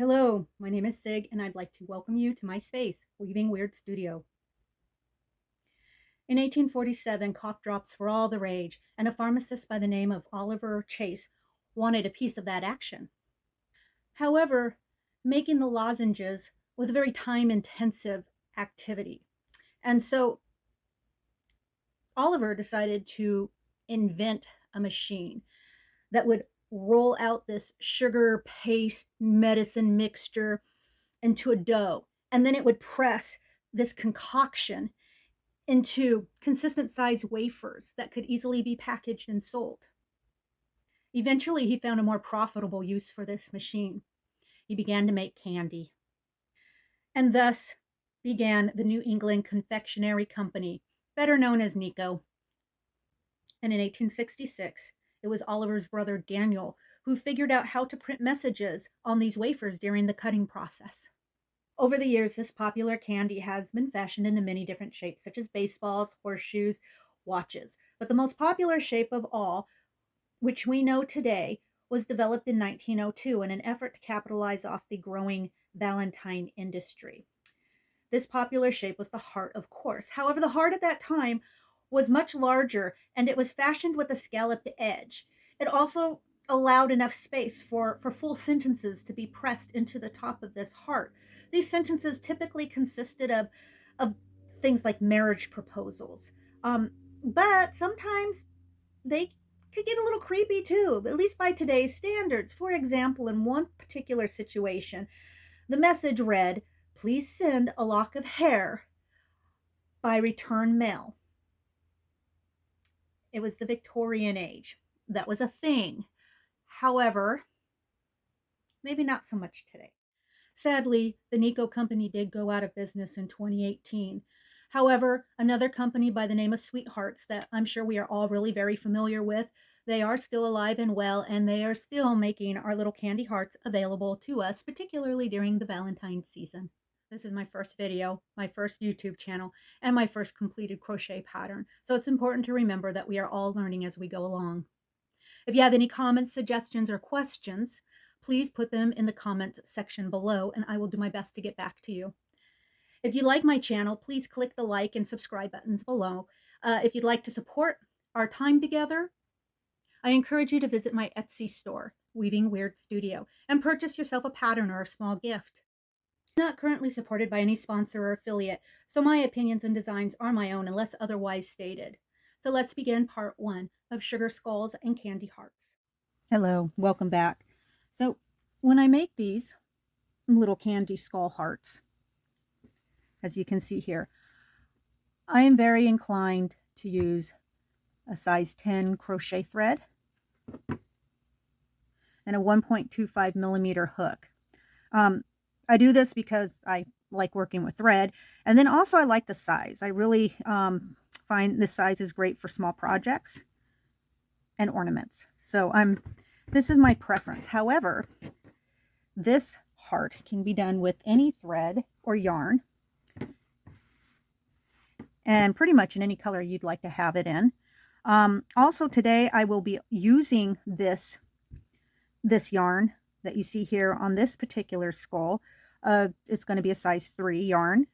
Hello, my name is Sig, and I'd like to welcome you to my space, Weaving Weird Studio. In 1847, cough drops were all the rage, and a pharmacist by the name of Oliver Chase wanted a piece of that action. However, making the lozenges was a very time-intensive activity, and so Oliver decided to invent a machine that would roll out this sugar paste medicine mixture into a dough, and then it would press this concoction into consistent sized wafers that could easily be packaged and sold. Eventually, he found a more profitable use for this machine. He began to make candy, and thus began the New England Confectionery Company, better known as Necco. And in 1866, it was Oliver's brother Daniel who figured out how to print messages on these wafers during the cutting process. Over the years, this popular candy has been fashioned into many different shapes, such as baseballs, horseshoes, watches. But the most popular shape of all, which we know today, was developed in 1902 in an effort to capitalize off the growing Valentine industry. This popular shape was the heart, of course. However, the heart at that time was much larger and it was fashioned with a scalloped edge. It also allowed enough space for full sentences to be pressed into the top of this heart. These sentences typically consisted of things like marriage proposals. But sometimes they could get a little creepy too, at least by today's standards. For example, in one particular situation, the message read, "Please send a lock of hair by return mail." It was the Victorian age. That was a thing. However, maybe not so much today. Sadly, the Necco company did go out of business in 2018. However, another company by the name of Sweethearts, that I'm sure we are all really very familiar with, they are still alive and well, and they are still making our little candy hearts available to us, particularly during the Valentine's season. This is my first video, my first YouTube channel, and my first completed crochet pattern. So it's important to remember that we are all learning as we go along. If you have any comments, suggestions, or questions, please put them in the comments section below, and I will do my best to get back to you. If you like my channel, please click the like and subscribe buttons below. If you'd like to support our time together, I encourage you to visit my Etsy store, Weaving Weird Studio, and purchase yourself a pattern or a small gift. I'm not currently supported by any sponsor or affiliate, so my opinions and designs are my own unless otherwise stated. So let's begin part 1 of Sugar Skulls and Candy Hearts. Hello, welcome back. So when I make these little candy skull hearts, as you can see here, I am very inclined to use a size 10 crochet thread and a 1.25 millimeter hook. I do this because I like working with thread, and then also I like the size. I really find this size is great for small projects and ornaments. So this is my preference. However, this heart can be done with any thread or yarn, and pretty much in any color you'd like to have it in. Also today I will be using this yarn that you see here on this particular skull. It's going to be a size 3 yarn.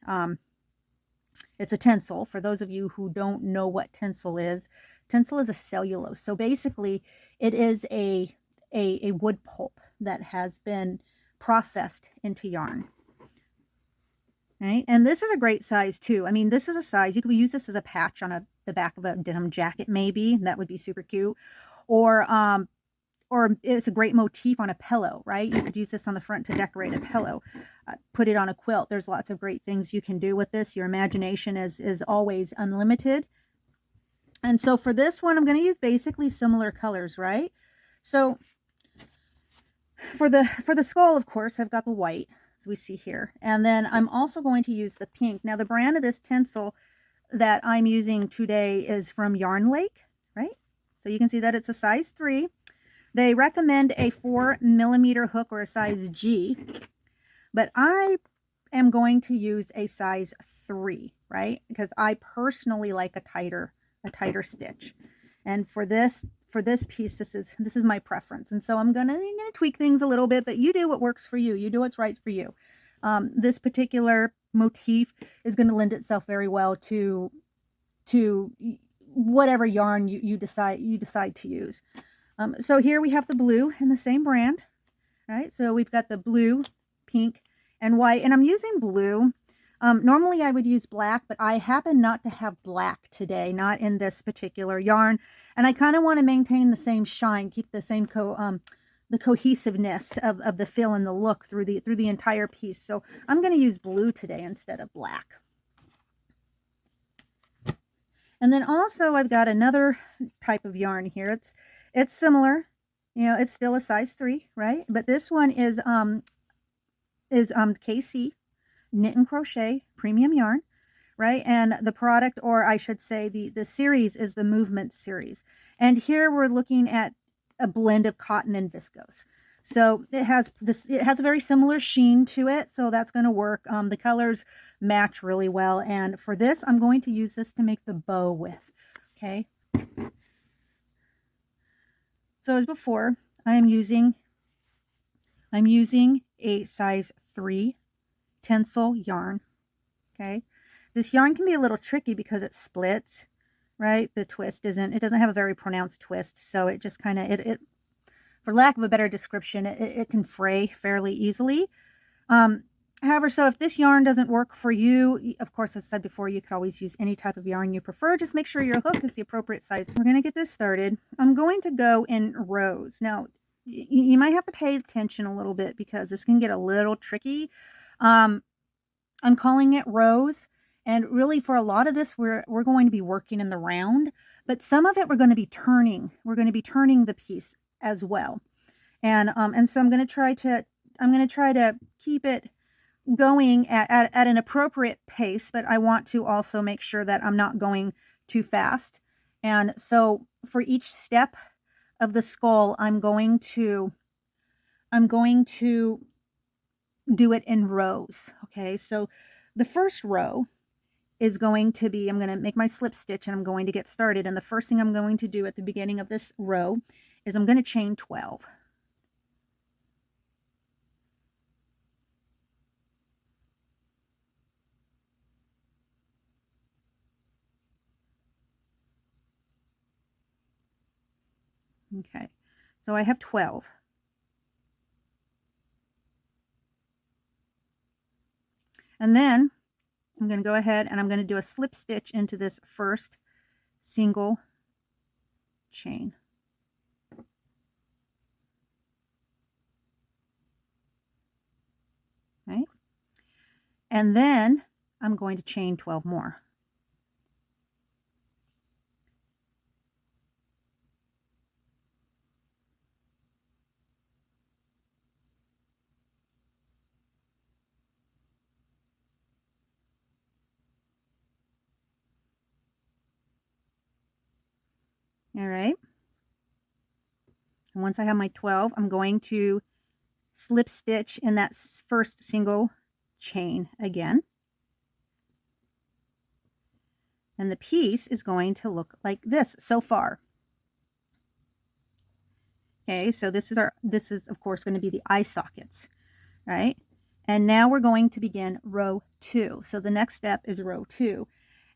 It's a tencel. For those of you who don't know what tencel is a cellulose. So basically it is a wood pulp that has been processed into yarn. Right? And this is a great size too. I mean, this is a size, you could use this as a patch on the back of a denim jacket maybe. That would be super cute. Or it's a great motif on a pillow, right? You could use this on the front to decorate a pillow. Put it on a quilt. There's lots of great things you can do with this. Your imagination is always unlimited. And so for this one, I'm going to use basically similar colors, right? So for the skull, of course, I've got the white, as we see here. And then I'm also going to use the pink. Now, the brand of this tencel that I'm using today is from Yarn Lake, right? So you can see that it's a size 3. They recommend a 4 millimeter hook or a size G, but I am going to use a size 3, right? Because I personally like a tighter stitch. And for this for this piece, this is my preference. And so I'm gonna tweak things a little bit, but you do what works for you. You do what's right for you. This particular motif is going to lend itself very well to whatever yarn you decide to use. So here we have the blue in the same brand, right? So we've got the blue, pink, and white, and I'm using blue. Normally I would use black, but I happen not to have black today, not in this particular yarn. And I kind of want to maintain the same shine, keep the same the cohesiveness of the feel and the look through the entire piece. So I'm going to use blue today instead of black. And then also I've got another type of yarn here. It's similar, you know, it's still a size 3, right? But this one is KC Knit and Crochet premium yarn, right? And the product, or I should say the series, is the Movement series. And here we're looking at a blend of cotton and viscose. So it has a very similar sheen to it, so that's going to work. The colors match really well, and for this I'm going to use this to make the bow with. Okay, so as before, I'm using a size 3 Tencel yarn. Okay, this yarn can be a little tricky because it splits, right? The twist it doesn't have a very pronounced twist, so it just kind of it for lack of a better description, it can fray fairly easily. However, so if this yarn doesn't work for you, of course, as I said before, you could always use any type of yarn you prefer. Just make sure your hook is the appropriate size. We're going to get this started. I'm going to go in rows. Now, you might have to pay attention a little bit because this can get a little tricky. I'm calling it rows. And really, for a lot of this, we're going to be working in the round. But some of it, we're going to be turning. We're going to be turning the piece as well. And so I'm going to try to keep it going at an appropriate pace, but I want to also make sure that I'm not going too fast. And so for each step of the skull, I'm going to do it in rows. Okay, so the first row is going to be, I'm going to make my slip stitch and I'm going to get started. And the first thing I'm going to do at the beginning of this row is I'm going to chain 12. Okay, so I have 12. And then I'm going to go ahead and I'm going to do a slip stitch into this first single chain. Right? And then I'm going to chain 12 more. All right. And once I have my 12, I'm going to slip stitch in that first single chain again. And the piece is going to look like this so far. Okay, so this is of course going to be the eye sockets, right? And now we're going to begin row 2. So the next step is row 2.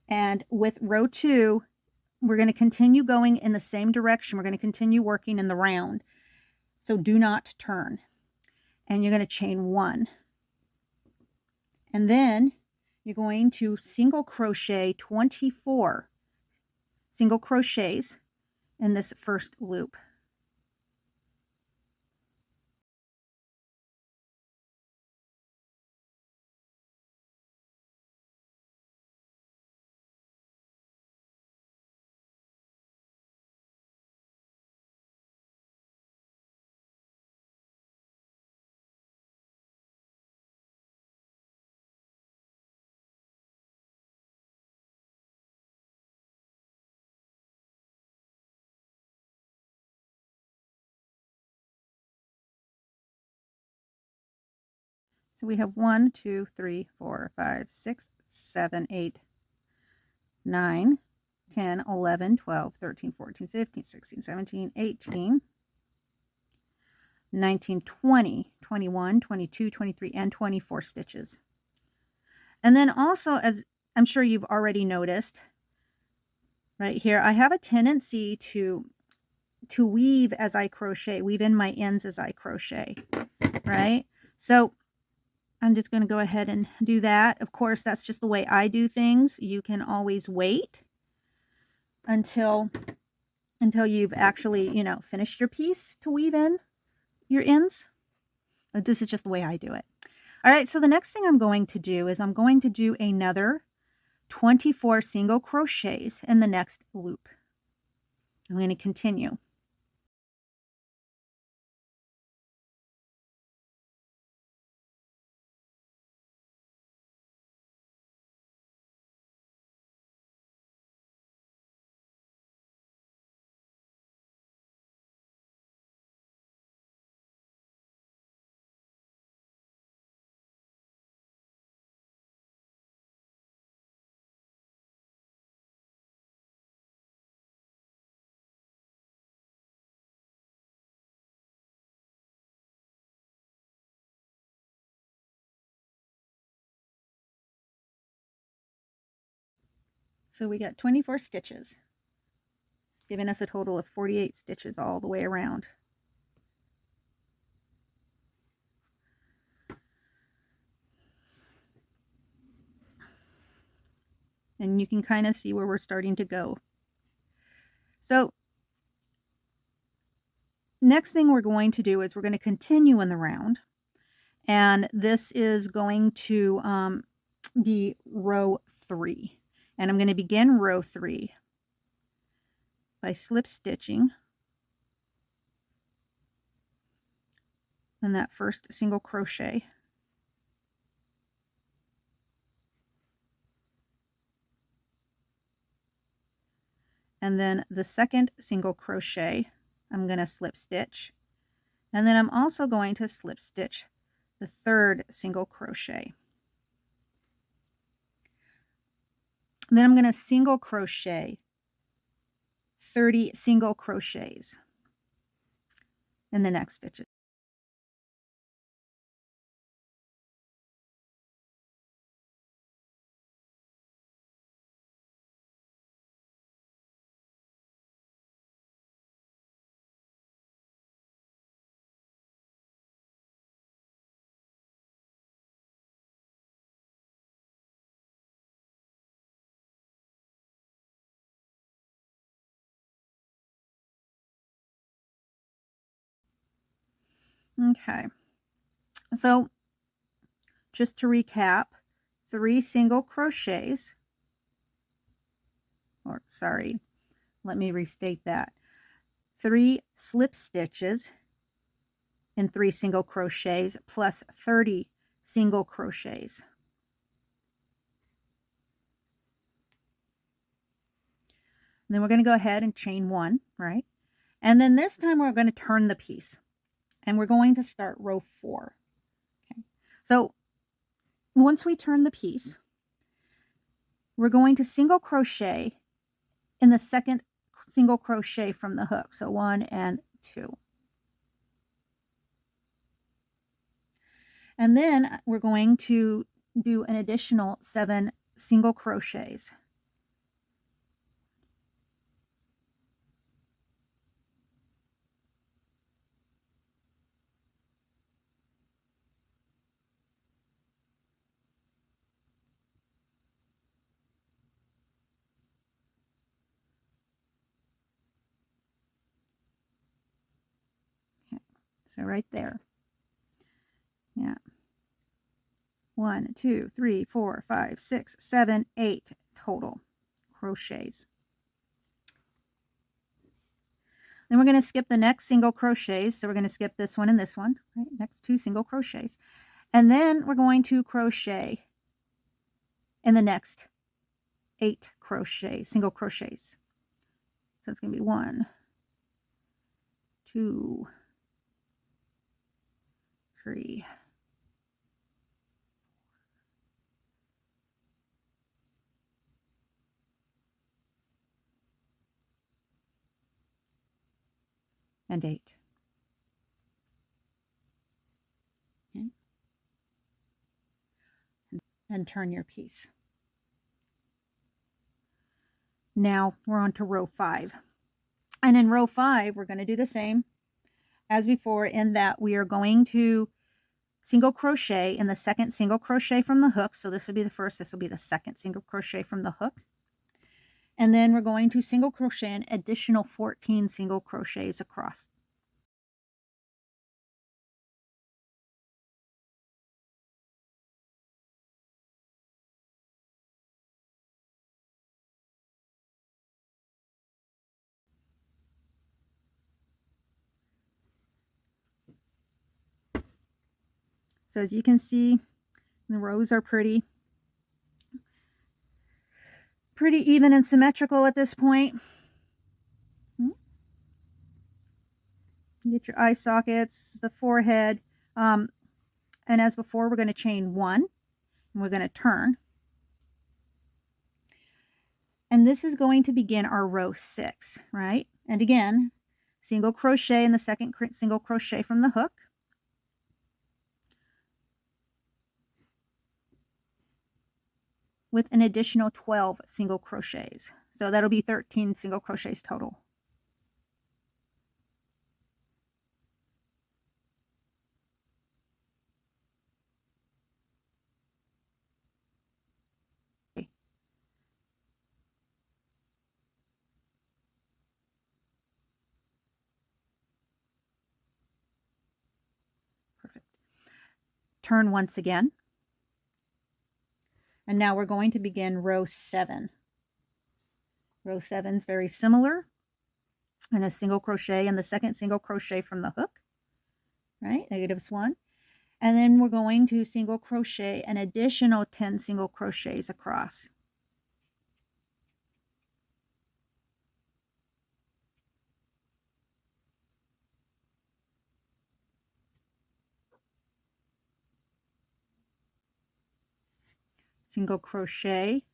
And with row 2, we're going to continue going in the same direction. We're going to continue working in the round. So do not turn. And you're going to chain 1. And then you're going to single crochet 24 single crochets in this first loop. So we have 1, 2, 3, 4, 5, 6, 7, 8, 9, 10, 11, 12, 13, 14, 15, 16, 17, 18, 19, 20, 21, 22, 23, and 24 stitches. And then also, as I'm sure you've already noticed, right here, I have a tendency to weave as I crochet, weave in my ends as I crochet, right? So I'm just going to go ahead and do that. Of course, that's just the way I do things. You can always wait until you've actually, you know, finished your piece to weave in your ends. But this is just the way I do it. All right, so the next thing I'm going to do is I'm going to do another 24 single crochets in the next loop. I'm going to continue. So we got 24 stitches, giving us a total of 48 stitches all the way around. And you can kind of see where we're starting to go. So next thing we're going to do is we're going to continue in the round. And this is going to be row 3. And I'm going to begin row 3 by slip stitching in that first single crochet. And then the second single crochet, I'm going to slip stitch. And then I'm also going to slip stitch the third single crochet. And then I'm going to single crochet 30 single crochets in the next stitches. Okay, so just to recap, 3 single crochets, or sorry, let me restate that. 3 slip stitches in 3 single crochets plus 30 single crochets. And then we're going to go ahead and chain 1, right? And then this time we're going to turn the piece. And we're going to start row 4. Okay. So once we turn the piece, we're going to single crochet in the second single crochet from the hook. So 1 and 2. And then we're going to do an additional 7 single crochets. Okay. So right there. Yeah. 1, 2, 3, 4, 5, 6, 7, 8 total crochets. Then we're going to skip the next single crochets. So we're going to skip this one and this one, right? Next 2 single crochets. And then we're going to crochet in the next 8 crochets, single crochets. So it's going to be 1, 2, 3, 4, and 8. Okay. And turn your piece. Now we're on to row 5. And in row 5, we're going to do the same as before, in that we are going to single crochet in the second single crochet from the hook. So this would be the first, this will be the second single crochet from the hook. And then we're going to single crochet an additional 14 single crochets across. So as you can see, the rows are pretty even and symmetrical at this point. You get your eye sockets, the forehead, and as before, we're going to chain 1, and we're going to turn. And this is going to begin our row 6, right? And again, single crochet in the second single crochet from the hook. With an additional 12 single crochets. So that'll be 13 single crochets total. Perfect. Turn once again. And now we're going to begin row 7. Row 7 is very similar. And a single crochet in the second single crochet from the hook, right? -1. And then we're going to single crochet an additional 10 single crochets across. Single crochet,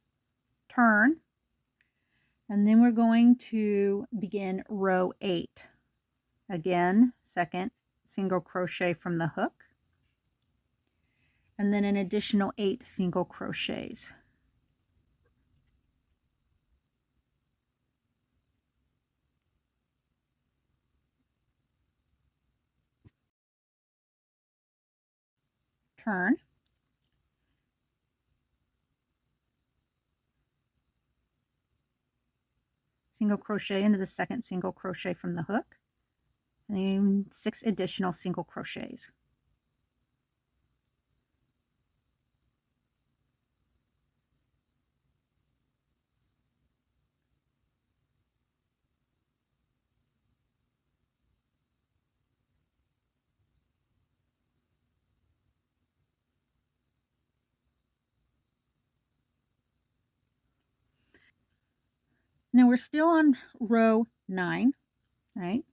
turn, and then we're going to begin row 8. Again, second single crochet from the hook, and then an additional 8 single crochets. Turn, single crochet into the second single crochet from the hook, and then 6 additional single crochets. Now we're still on row 9, right?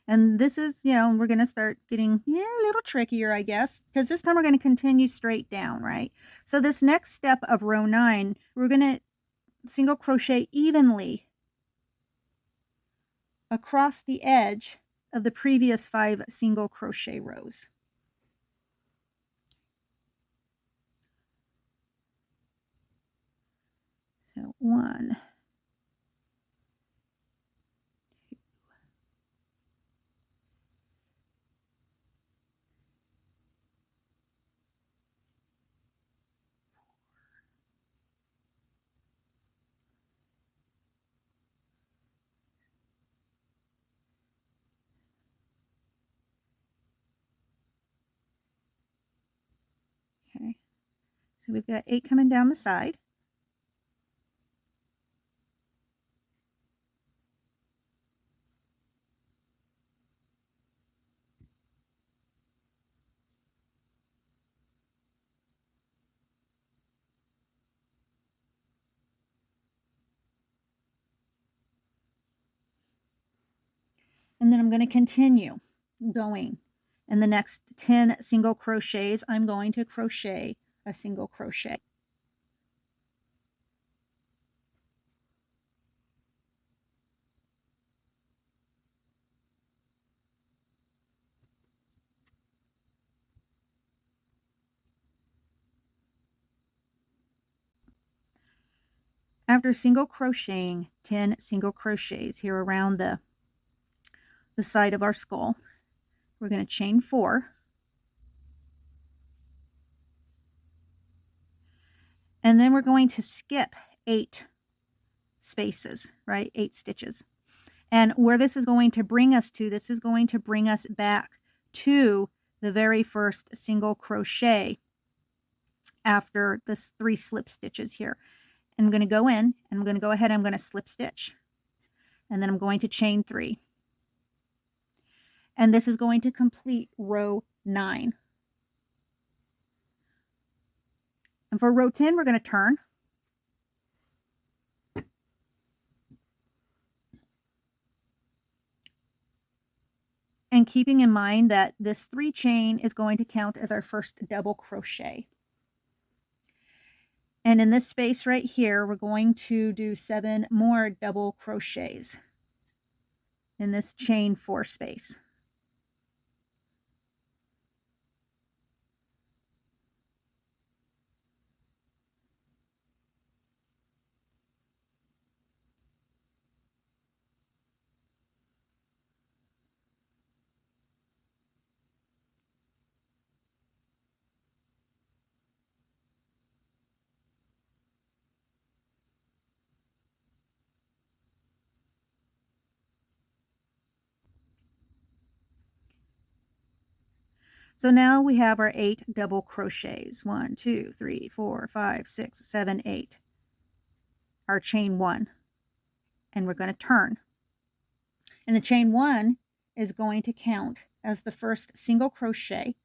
And this is, we're going to start getting a little trickier, I guess, because this time we're going to continue straight down, right? So this next step of row 9, we're going to single crochet evenly across the edge of the previous 5 single crochet rows. So 1, 2, okay. So we've got 8 coming down the side. And then I'm going to continue going. In the next 10 single crochets, I'm going to crochet a single crochet. After single crocheting 10 single crochets here around the side of our skull, we're going to chain 4. And then we're going to skip 8 spaces, right? 8 stitches. And where this is going to bring us to, this is going to bring us back to the very first single crochet after this 3 slip stitches here. And I'm going to go in and I'm going to go ahead, I'm going to slip stitch. And then I'm going to chain 3. And this is going to complete row 9. And for row 10, we're going to turn. And keeping in mind that this 3 chain is going to count as our first double crochet. And in this space right here, we're going to do 7 more double crochets in this chain 4 space. So now we have our 8 double crochets. 1, 2, 3, 4, 5, 6, 7, 8. Our chain 1. And we're going to turn. And the chain 1 is going to count as the first single crochet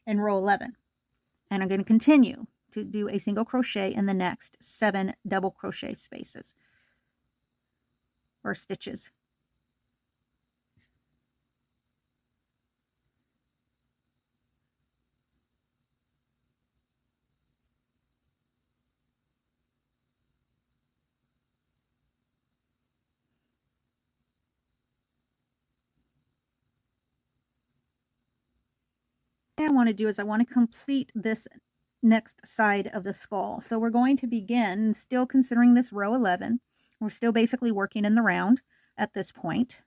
in row 11. And I'm going to continue to do a single crochet in the next 7 double crochet spaces or stitches. What I want to do is I want to complete this next side of the skull. So we're going to begin, still considering this row 11. We're still basically working in the round at this point.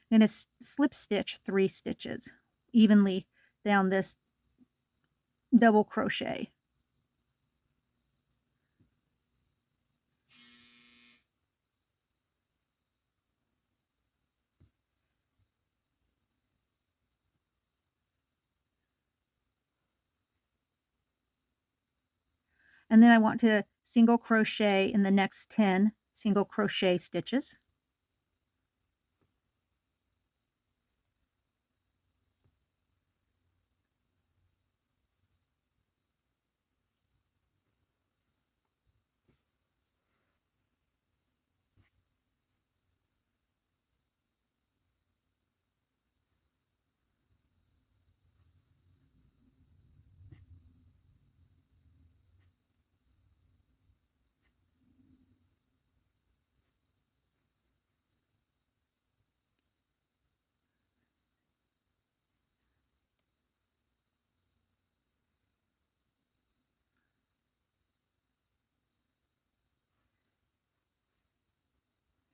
I'm going to slip stitch 3 stitches evenly down this double crochet. And then I want to single crochet in the next 10 single crochet stitches.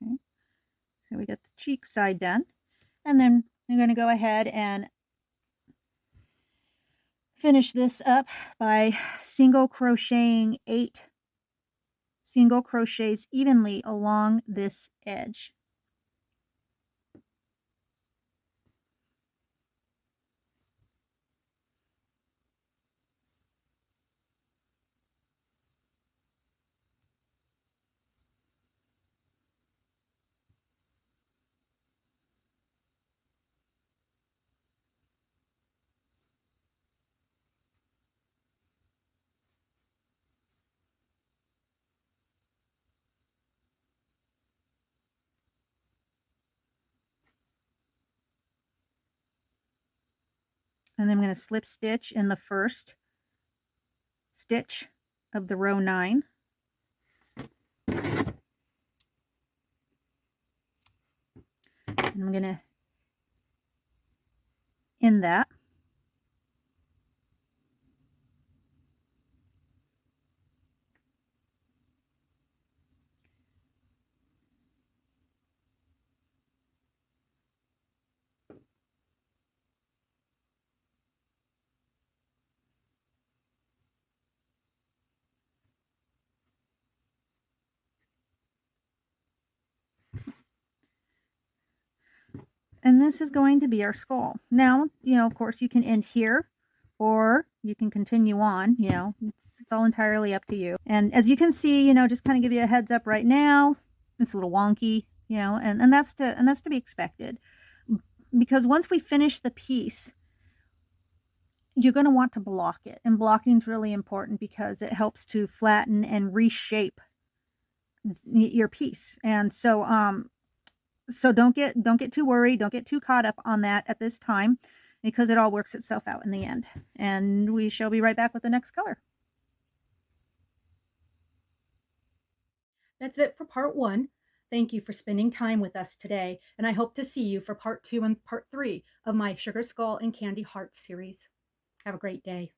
Okay. So we got the cheek side done. And then I'm going to go ahead and finish this up by single crocheting 8 single crochets evenly along this edge. And then I'm going to slip stitch in the first stitch of the row 9. And I'm going to end that. And this is going to be our skull. Now, of course, you can end here or you can continue on, it's all entirely up to you. And as you can see, just kind of give you a heads up right now, it's a little wonky, and that's to be expected. Because once we finish the piece, you're going to want to block it. And blocking is really important because it helps to flatten and reshape your piece. And so don't get too worried, don't get too caught up on that at this time because it all works itself out in the end. And we shall be right back with the next color. That's it for part 1. Thank you for spending time with us today, and I hope to see you for part 2 and part 3 of my Sugar Skull and Candy Heart series. Have a great day.